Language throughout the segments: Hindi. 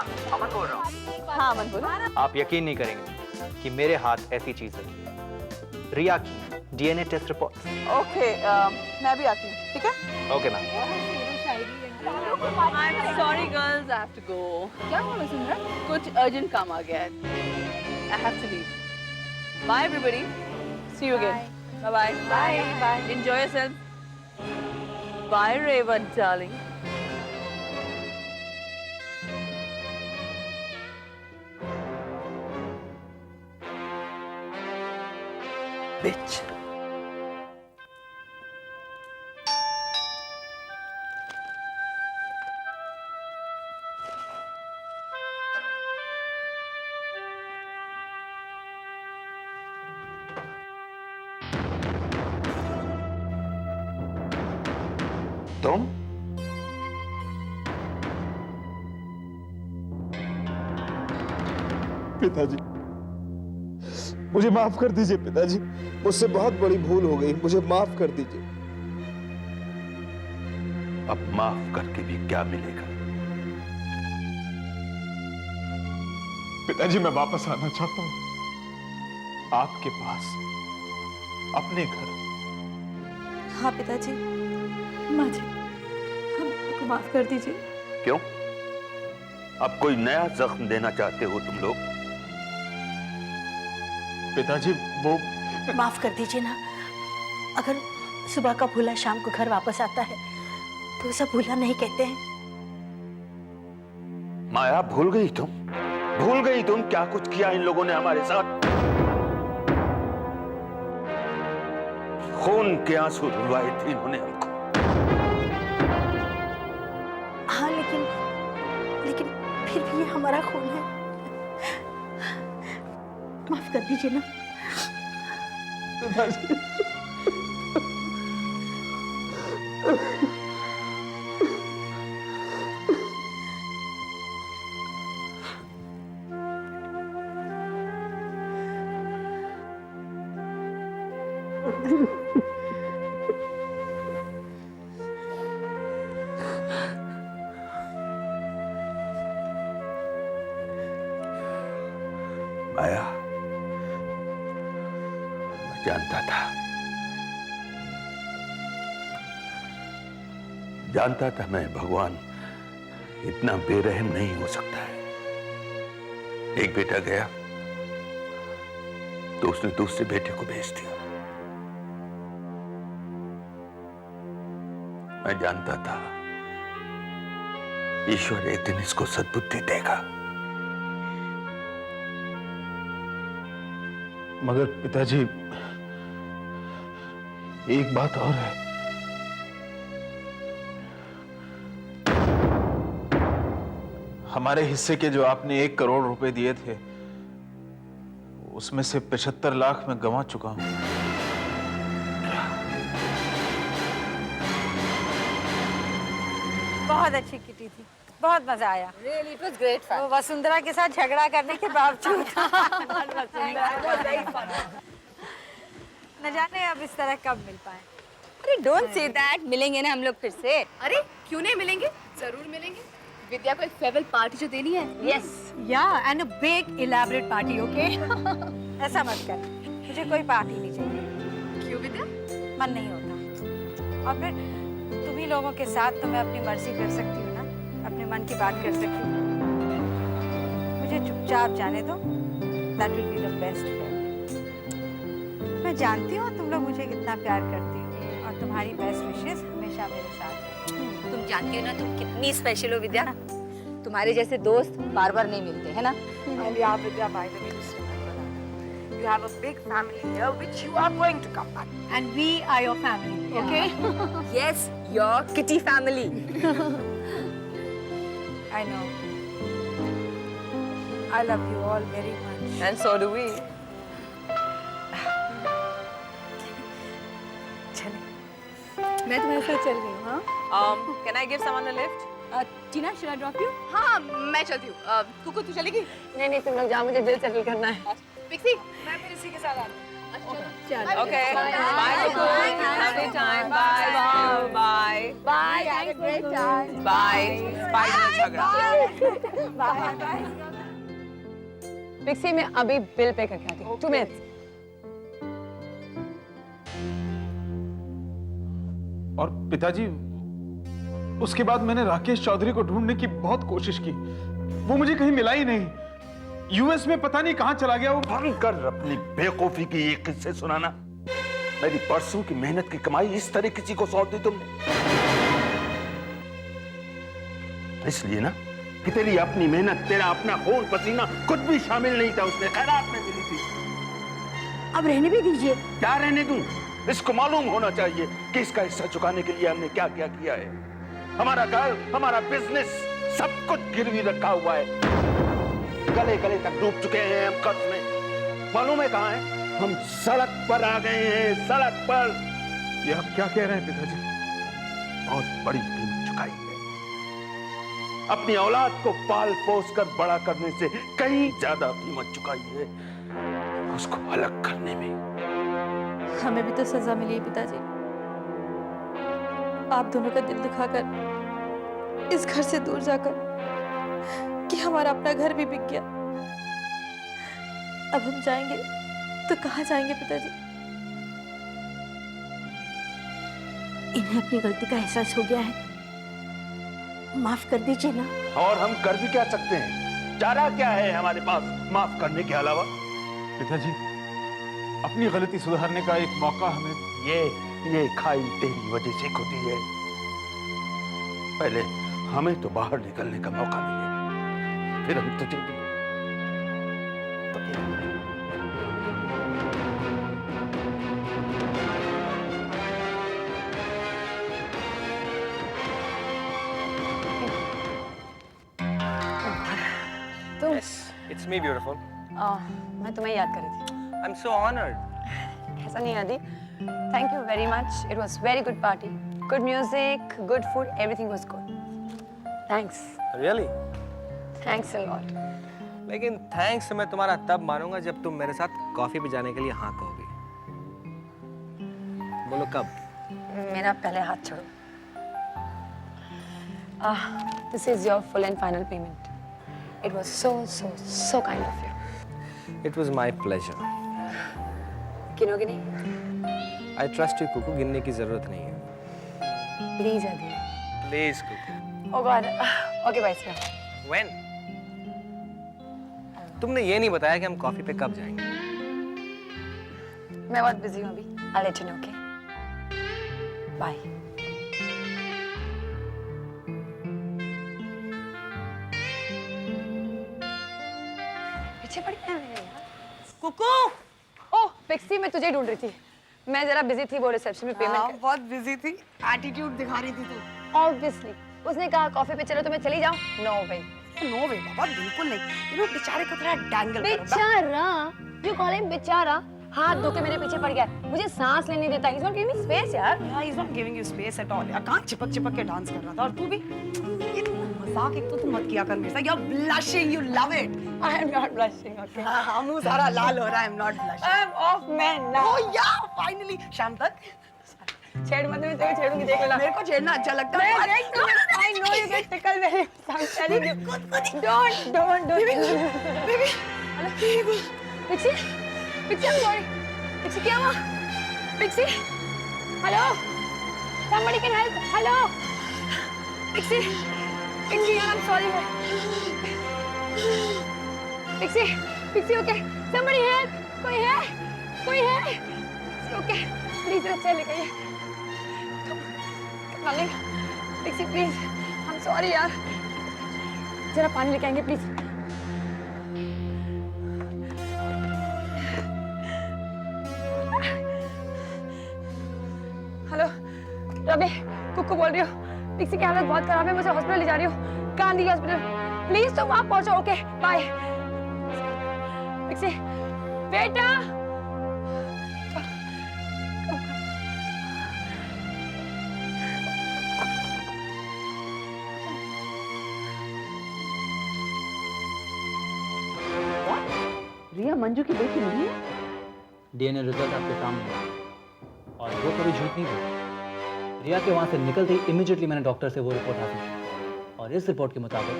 अमन बोल रहा हूँ। हाँ अमन बोलो। आप यकीन नहीं करेंगे कि मेरे हाथ ऐसी चीज लगी है, रिया की डीएनए टेस्ट रिपोर्ट। ओके मैं भी आती हूँ, ठीक है? Okay ma'am. I'm sorry girls, I have to go. क्या हुआ वसुंधरा? कुछ urgent काम आ गया है. I have to leave. Bye everybody. See you again. Bye bye. Bye. Bye. Enjoy yourself. Bye Raven, darling. Bitch. तुम? पिताजी, मुझे माफ कर दीजिए पिताजी। मुझसे बहुत बड़ी भूल हो गई, मुझे माफ कर दीजिए। अब माफ करके भी क्या मिलेगा? पिताजी मैं वापस आना चाहता हूँ आपके पास, अपने घर। हाँ पिताजी, माँ जी, हमको माफ कर दीजिए। क्यों? अब कोई नया जख्म देना चाहते हो तुम लोग? पिताजी वो माफ कर दीजिए ना। अगर सुबह का भूला शाम को घर वापस आता है तो उसे भूला नहीं कहते हैं। माया भूल गई तुम? भूल गई तुम क्या कुछ किया इन लोगों ने हमारे साथ? खून के आंसू रुलवाए थे इन्होंने हमको। हाँ लेकिन फिर भी ये हमारा खून है। माफ कर दीजिए ना। पिताजी माया, मैं जानता था मैं भगवान इतना बेरहम नहीं हो सकता है। एक बेटा गया तो उसने दूसरे बेटे को भेज दिया। मैं जानता था ईश्वर एक दिन इसको सद्बुद्धि देगा। मगर पिताजी एक बात और है। हमारे हिस्से के जो आपने 1 करोड़ रुपए दिए थे उसमें से 75 लाख मैं गंवा चुका हूं। बहुत अच्छी किटी थी, बहुत मजा आया। Really, it was great fun. वो वसुंधरा के साथ झगड़ा करने के बावजूद न जाने अब इस तरह कब मिल पाए। अरे डोंट से दैट, मिलेंगे ना हम लोग फिर से। अरे क्यों नहीं मिलेंगे, जरूर मिलेंगे। विद्या को एक फेयरवेल पार्टी जो देनी है। यस या and a big elaborate party, okay? ऐसा मत कर, मुझे कोई पार्टी नहीं चाहिए। क्यों विद्या? मन नहीं होता। और फिर तुम्ही लोगों के साथ तो मैं अपनी मर्जी कर सकती हूँ ना, अपने मन की बात कर सकती हूँ। मुझे चुपचाप जाने दो, that will be the best for me. मैं जानती हूँ तुम लोग मुझे कितना प्यार करती हो और तुम्हारी बेस्ट विशेस हमेशा मेरे साथ है। तुम जानती हो ना तुम कितनी स्पेशल हो विद्या। तुम्हारे जैसे दोस्त बार बार नहीं मिलते है ना। And yeah, Vidya, by the way, just remember that. You have a big family here, which you are going to come back. And we are your family, okay? Yes, your kitty family. I know. I love you all very much. And so do we. चले। मैं तुम्हारे साथ चल रही हूँ। हाँ? Can I give someone a lift? Tina, should I drop you? हाँ, मैं चलती हूँ। कुकू तू चलेगी? नहीं तुम लोग जाओ, मुझे दिल सेटल करना है। पिक्सी, मैं फिर इसी के साथ आ रही हूँ। चलो। Okay. Bye. Lovely time. Bye. Bye. Bye. Bye. Bye spider झगड़ा। पिक्सी मैं अभी बिल पे करके आती हूँ 2 मिनट्स। और पिताजी, उसके बाद मैंने राकेश चौधरी को ढूंढने की बहुत कोशिश की, वो मुझे कहीं मिला ही नहीं। यूएस में पता नहीं कहां चला गया वो। बंद कर अपनी बेवकूफी की ये किस्से सुनाना। मेरी बरसों की मेहनत की कमाई इस तरह किसी को सौंप दी तुमने, इसलिए ना कि तेरी अपनी मेहनत, तेरा अपना खून पसीना कुछ भी शामिल नहीं था उसमें, खैरात में मिली थी। अब रहने भी दीजिए। क्या रहने दूं? इसको मालूम होना चाहिए कि इसका हिस्सा चुकाने के लिए हमने क्या क्या किया है। हमारा घर, हमारा बिजनेस, सब कुछ गिरवी रखा हुआ है। गले गले तक डूब चुके हैं हम कर्ज में। मालूम है कहां है? हम सड़क पर आ गए हैं, सड़क पर। ये आप क्या कह रहे हैं पिताजी? बहुत बड़ी कीमत चुकाई है। अपनी औलाद को पाल पोस कर बड़ा करने से कहीं ज्यादा कीमत चुकाई है उसको अलग करने में। हमें भी तो सजा मिली है पिताजी। आप दोनों का दिल दुखाकर, इस घर से दूर जाकर, कि हमारा अपना घर भी बिक गया। अब हम जाएंगे तो कहाँ जाएंगे पिताजी? इन्हें अपनी गलती का एहसास हो गया है, माफ कर दीजिए ना। और हम कर भी क्या सकते हैं? चारा क्या है हमारे पास माफ करने के अलावा? पिताजी, अपनी गलती सुधारने का एक मौका हमें। ये खाई तेरी वजह से खुदी है। पहले हमें तो बाहर निकलने का मौका मिले, फिर हम तुझे भी। तुम? It's me, beautiful. मैं तुम्हें याद कर रही थी। I'm so honored. ऐसा नहीं आदि। Thank you very much. It was very good party. Good music, good food, everything was good. Thanks. Really? Thanks a lot. लेकिन थैंक्स मैं तुम्हारा तब मानूंगा जब तुम मेरे साथ कॉफी पे जाने के लिए हाँ कहोगी। बोलो कब? मेरा पहले हाथ छोड़ो। This is your full and final payment. It was so kind of you. It was my pleasure. गिनोगे नहीं? I trust you, कुकू, गिनने की जरूरत नहीं है। Please आदि। Please, Kuku. Oh God. Okay, bye. See you. When? तुमने ये नहीं बताया कि हम कॉफी पे कब जाएंगे। मैं बहुत बिजी हूँ अभी। I'll let you know, okay? Bye. पीछे पड़ी है यार। कुकू, ओह, पिक्सी, मैं तुझे ढूंढ रही थी। मैं जरा बिजी थी, वो रिसेप्शन में पेमेंट बहुत बिजी थी, एटीट्यूड दिखा रही थी तू। ऑब्वियसली उसने कहा कॉफी पे चलो तो मैं चली जाऊं। नो वे। नो वे बाबा, बिल्कुल नहीं। यू नो बेचारे को थोड़ा डैंगल करो। बेचारा, यू कॉल हिम बेचारा? हाथ धो के मेरे पीछे पड़ गया, मुझे सांस लेने देता है। He's not giving me space यार। Yeah, he's not giving you space at all. यार कहाँ चिपक के डांस कर रहा था और तू भी ये मजाक एक तो तू मत किया कर मेरे साथ। You're blushing, you love it. I am not blushing, okay? हाँ, मुंह सारा लाल हो रहा है। I'm not blushing. I'm off man now. Oh yeah, finally शाम तक। छेड़ मत, मैं तेरे छेड़ूंगी, देख लेना। मेरे को छेड़ना अच्छा लगता है। मैं देख ना, I know you get tickled very much. I'm telling you. Don't. Baby, Pixie, I'm sorry. Pixie, क्या हुआ? Pixie, hello? Somebody can help. Hello? Pixie, यार, I'm sorry. Pixie, okay? Somebody help. कोई है? Okay, please जरा चल लेके आइए। Darling, Pixie, please. I'm sorry यार। जरा पानी लेके आएंगे, please. हेलो रवि, कुक्कू बोल रही हूँ। पिक्सी की हालत बहुत खराब है, मुझे हॉस्पिटल ले जा रही हूँ, गांधी हॉस्पिटल। प्लीज तुम वहां पहुंचो। Okay, bye. पिक्सी, बेटा। रिया मंजू की बेटी नहीं है? डीएनए रिजल्ट आपके सामने है और वो कभी झूठ नहीं बोलती। रिया के वहाँ से निकलते ही इमीडिएटली मैंने डॉक्टर से वो रिपोर्ट हासिल की और इस रिपोर्ट के मुताबिक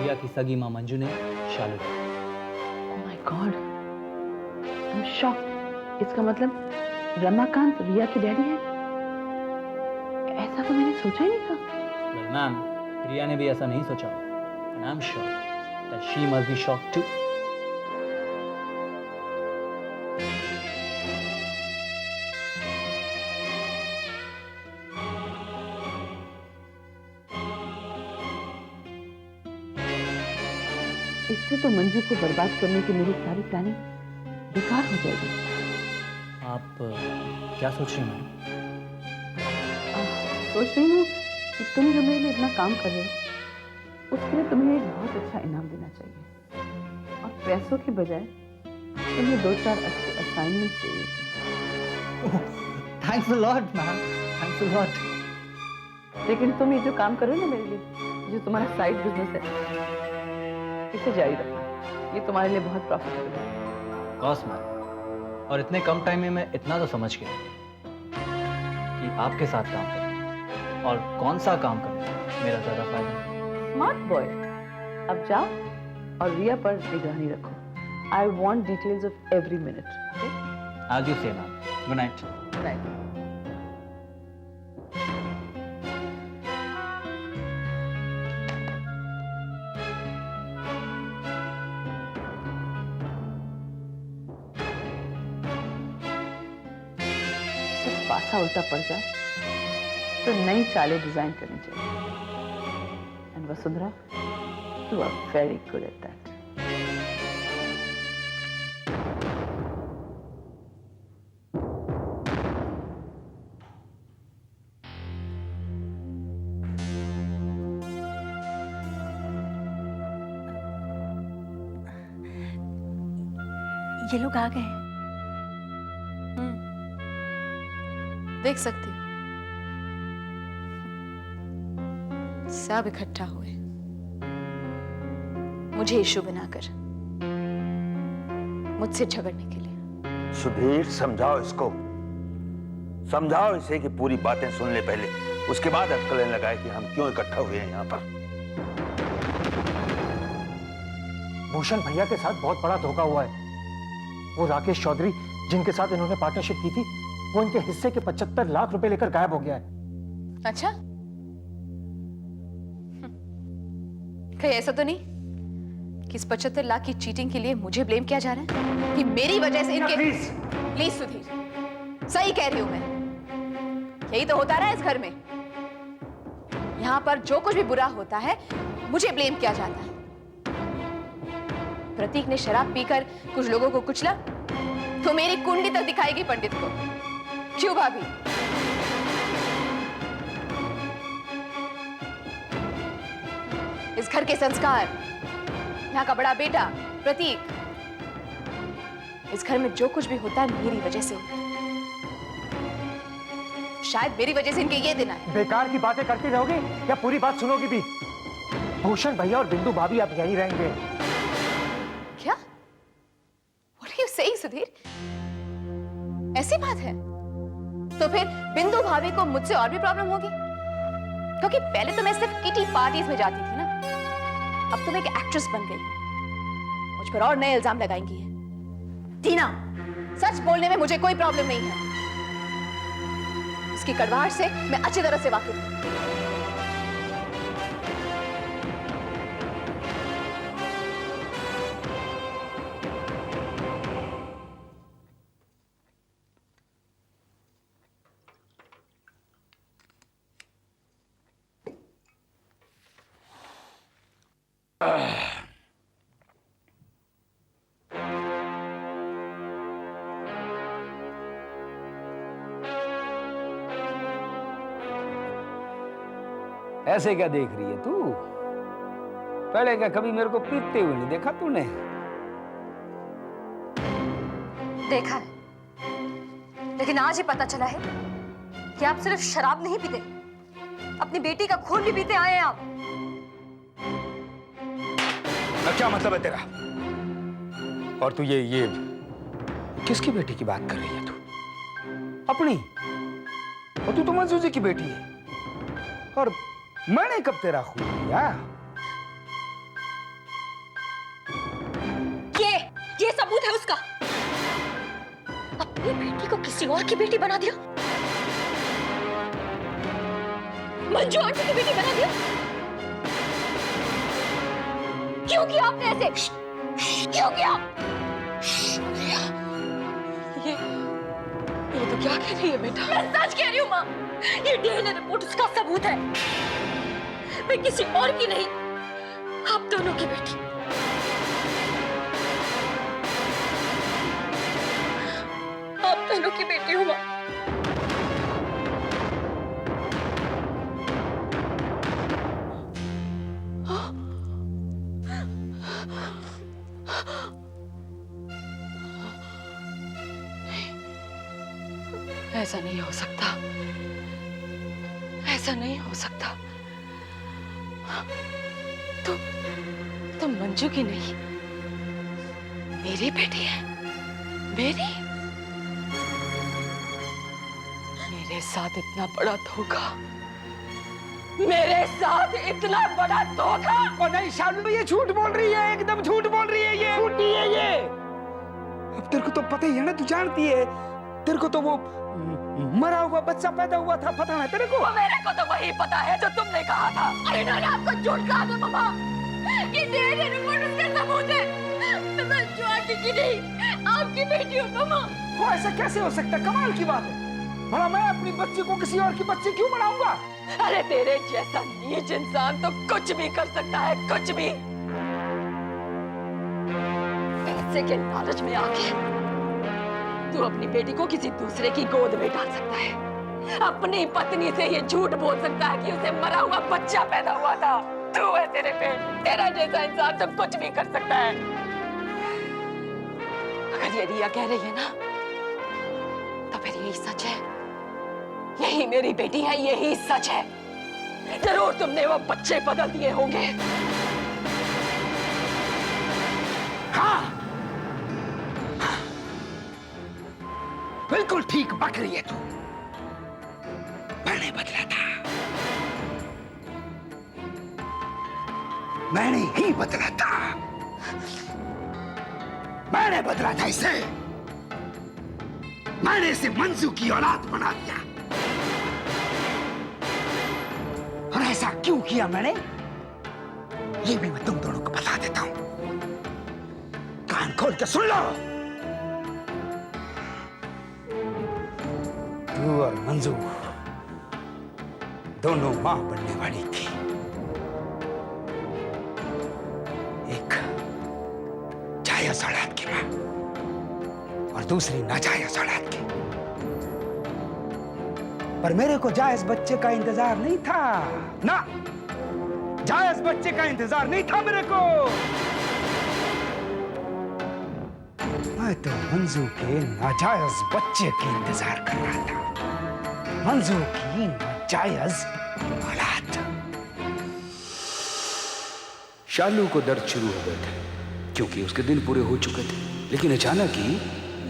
रिया की सगी माँ मंजू ने शालू दी। Oh my God, I'm shocked. इसका मतलब रमाकांत रिया की डैडी है? ऐसा तो मैंने सोचा ही नहीं था। वेल मैम, रिया ने भी ऐसा नहीं सोचा and I am sure that she must be shocked too. इससे तो मंजू को बर्बाद करने की मेरी सारी प्लानिंग बेकार हो जाएगी। आप क्या सोच रही हैं मैडम? सोच रही हूँ कि तुम जो मेरे लिए इतना काम कर रहे हो उसके लिए तुम्हें एक बहुत अच्छा इनाम देना चाहिए और पैसों के बजाय तुम्हें 2-4 अच्छे असाइनमेंट चाहिए। Thanks a lot ma'am, thanks a lot. लेकिन तुम ये जो काम कर रहे हो ना मेरे लिए, जो तुम्हारा साइड बिजनेस है, इसे जारी रखना। ये तुम्हारे लिए बहुत प्रॉफिटेबल है। कॉस मैम, और इतने कम टाइम में मैं इतना तो समझ गया कि आपके साथ काम करें और कौन सा काम करें मेरा ज़्यादा फायदा है। स्मार्ट बॉय, अब जाओ और रिया पर निगरानी रखो। I want details of every minute. As you say, ma'am. Good night. Good night. जब पासा उल्टा पड़ जाए तो नई चालें डिजाइन करनी चाहिए। And Vasundhara, you are very good at that. ये लोग आ गए। देख सकती हूँ सब इकट्ठा हुए मुझे इशू बनाकर मुझसे झगड़ने के लिए। सुधीर, समझाओ इसको, समझाओ इसे कि पूरी बातें सुन ले पहले, उसके बाद अटकलें लगाए कि हम क्यों इकट्ठा हुए हैं यहाँ पर। भूषण भैया के साथ बहुत बड़ा धोखा हुआ है। वो राकेश चौधरी जिनके साथ इन्होंने पार्टनरशिप की थी, वो इनके हिस्से के 75 लाख रुपए लेकर गायब हो गया है। अच्छा, कहीं ऐसा तो नहीं कि इस 75 लाख की चीटिंग के लिए मुझे ब्लेम किया जा रहा है कि मेरी वजह से इनके। प्लीज सुधीर, सही कह रही हूं मैं। यही तो होता रहा है इस घर में। यहां पर जो कुछ भी बुरा होता है मुझे ब्लेम किया जाता है। प्रतीक ने शराब पीकर कुछ लोगों को कुचला तो मेरी कुंडली तक दिखाएगी पंडित को। क्यों भाभी? इस घर के संस्कार, यहाँ का बड़ा बेटा प्रतीक, इस घर में जो कुछ भी होता है मेरी वजह से होता है। शायद मेरी वजह से इनके ये दिन आए। बेकार की बातें करती रहोगे या पूरी बात सुनोगी भी? भूषण भैया और बिंदु भाभी अब यहीं रहेंगे। क्या? What are you saying, Sudhir? ऐसी बात है? तो फिर बिंदु भाभी को मुझसे और भी प्रॉब्लम होगी? क्योंकि पहले तो मैं सिर्फ किटी पार्टीज में जाती थी ना, अब तुम एक एक्ट्रेस बन गई। मुझ पर और नए इल्जाम लगाएंगी है। टीना, सच बोलने में मुझे कोई प्रॉब्लम नहीं है। इसकी कड़वाहट से मैं अच्छी तरह से वाकिफ हूं। ऐसे क्या देख रही है तू? पहले क्या कभी मेरे को पीते हुए नहीं देखा तूने? देखा है, लेकिन आज ही पता चला है कि आप सिर्फ शराब नहीं पीते, अपनी बेटी का खून भी पीते आए हैं आप। क्या मतलब है तेरा? और तू ये किसकी बेटी की बात कर रही है तू? अपनी? और तू तो मंजू जी की बेटी है, और मैंने कब तेरा खून लिया? ये सबूत है उसका। अपनी बेटी को किसी और की बेटी बना दिया, मंजू आंटी की बेटी बना दिया। क्यों किया आपने ऐसे? क्यों किया? ये तो क्या कह रही है बेटा? मैं सच कह रही हूँ माँ, ये डीएनए रिपोर्ट उसका सबूत है। मैं किसी और की नहीं, आप दोनों की बेटी। आप दोनों की बेटी हूँ माँ। ऐसा नहीं हो सकता, ऐसा नहीं हो सकता। तुम मंजू की नहीं, मेरी बेटी है। मेरे साथ इतना बड़ा धोखा, मेरे साथ इतना बड़ा धोखा। ओ नहीं शालू, ये झूठ बोल रही है, एकदम झूठ बोल रही है, ये झूठी है ये। अब तेरे को तो पता ही है ना, तू जानती है, तेरे को तो वो मरा हुआ बच्चा पैदा हुआ था, पता है तेरे को? मेरे को तो वही पता है जो तुमने कहा था। इन्होंने आपको झूठ कहा था मामा। ये डीएनए रिपोर्ट उसका सबूत है। मैं मंजू आंटी की नहीं, आपकी बेटी हूँ मामा। वो ऐसा कैसे हो सकता है? कमाल की बात है। भला मैं अपनी बच्ची को किसी और की बच्ची क्यों बनाऊंगा? अरे तेरे जैसा नीच इंसान तो कुछ भी कर सकता है, कुछ भी। पैसे के लालच में आके तू अपनी बेटी को किसी दूसरे की गोद में डाल सकता है। अपनी पत्नी से ये झूठ बोल सकता है कि उसे मरा हुआ बच्चा पैदा हुआ था। तू है तेरे पे, तेरा जैसा इंसान तो कुछ भी कर सकता है। अगर ये रिया कह रही है ना, तो फिर यही सच है। यही मेरी बेटी है, यही सच है। जरूर तुमने वो बच्चे बदल दिए होंगे। हाँ, बिल्कुल ठीक बक रही है तू। मैंने बदला था, मैंने ही बदला था, मैंने बदला था इसे। मैंने इसे मंजू की औलाद बना दिया। और ऐसा क्यों किया मैंने, ये भी मैं तुम दोनों को बता देता हूं। कान खोल के सुन लो। तू और मंजू दोनों मां बनने वाली थी। एक जायज औलाद की मां और दूसरी नाजायज औलाद की। पर मेरे को जायज बच्चे का इंतजार नहीं था ना, जायज बच्चे का इंतजार नहीं था मेरे को। मैं तो मंजू के नाजायज बच्चे के इंतजार कर रहा था। मंजू की नाजायज औलाद। शालू को दर्द शुरू हो गए थे क्योंकि उसके दिन पूरे हो चुके थे, लेकिन अचानक ही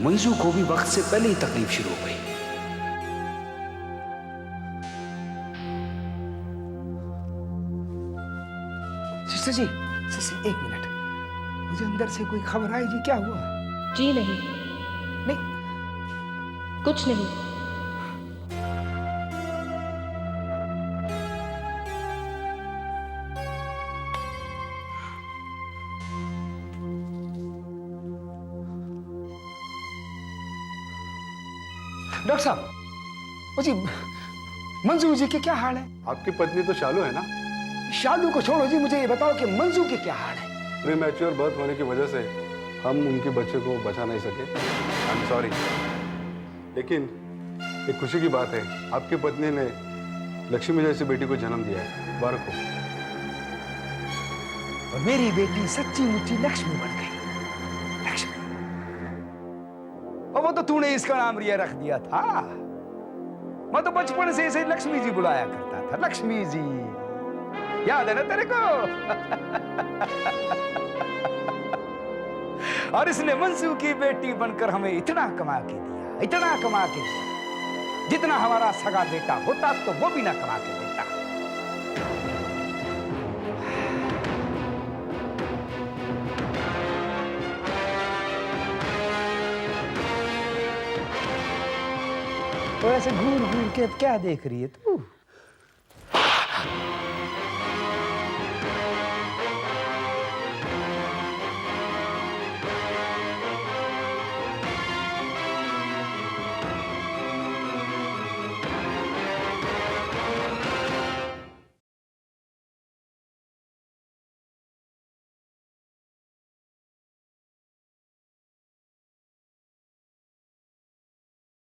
मंजू को भी वक्त से पहले ही तकलीफ शुरू हो गई। सिस्टर जी, सिस्टर एक मिनट, मुझे अंदर से कोई खबर आई जी, क्या हुआ? जी नहीं, कुछ नहीं। डॉक्टर साहब, जी मंजू जी के क्या हाल है? आपकी पत्नी तो शालू है ना? शालू को छोड़ो जी, मुझे ये बताओ कि मंजू के क्या हाल है? प्रीमैच्योर बर्थ होने की वजह से हम उनके बच्चे को बचा नहीं सके। I am sorry. लेकिन एक खुशी की बात है, आपकी पत्नी ने लक्ष्मी जैसी बेटी को जन्म दिया है। मुबारक हो। और मेरी बेटी सच्ची मुच्ची लक्ष्मी बन गई। लक्ष्मी। और वो तो तूने इसका नाम रिया रख दिया था। मैं तो बचपन से इसे लक्ष्मी जी बुलाया करता था। लक्ष्मी जी, याद है ना तेरे को? और इसने मंजू की बेटी बनकर हमें इतना कमा के दिया, इतना कमा के दिया। जितना हमारा सगा बेटा होता तो वो भी ना कमा के देता। तो ऐसे घूर घूर के अब क्या देख रही है तू?